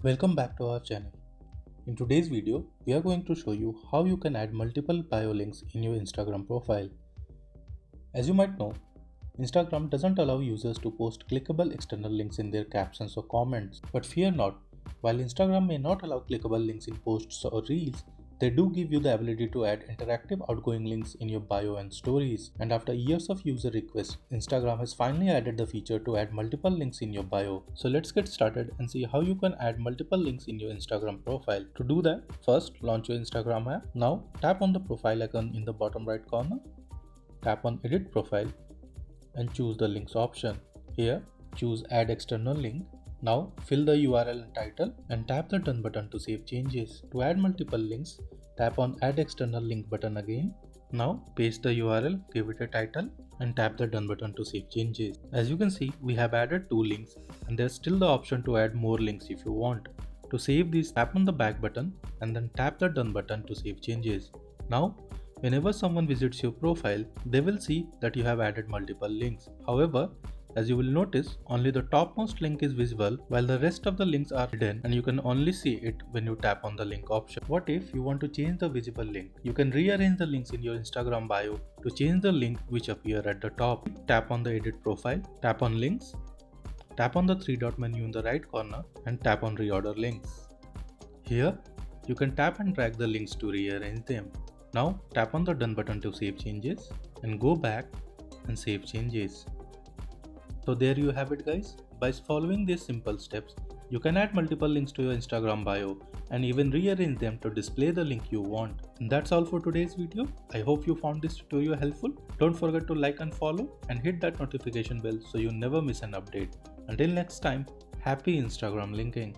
Welcome back to our channel. In today's video, we are going to show you how you can add multiple bio links in your Instagram profile. As you might know, Instagram doesn't allow users to post clickable external links in their captions or comments. But fear not, while Instagram may not allow clickable links in posts or reels, they do give you the ability to add interactive outgoing links in your bio and stories. And after years of user requests, Instagram has finally added the feature to add multiple links in your bio. So let's get started and see how you can add multiple links in your Instagram profile. To do that, first launch your Instagram app. Now tap on the profile icon in the bottom right corner. Tap on edit profile and choose the links option. Here, choose add external link. Now fill the URL and title and tap the done button to save changes. To add multiple links, tap on add external link button again. Now paste the URL, give it a title and tap the done button to save changes. As you can see, we have added 2 links and there's still the option to add more links if you want. To save these, tap on the back button and then tap the done button to save changes. Now, whenever someone visits your profile, they will see that you have added multiple links. However, as you will notice, only the topmost link is visible while the rest of the links are hidden and you can only see it when you tap on the link option. What if you want to change the visible link? You can rearrange the links in your Instagram bio to change the link which appear at the top. Tap on the edit profile, tap on links, tap on the 3-dot menu in the right corner and tap on reorder links. Here, you can tap and drag the links to rearrange them. Now tap on the done button to save changes and go back and save changes. So there you have it guys. By following these simple steps, you can add multiple links to your Instagram bio and even rearrange them to display the link you want. And that's all for today's video. I hope you found this tutorial helpful. Don't forget to like and follow and hit that notification bell so you never miss an update. Until next time, happy Instagram linking.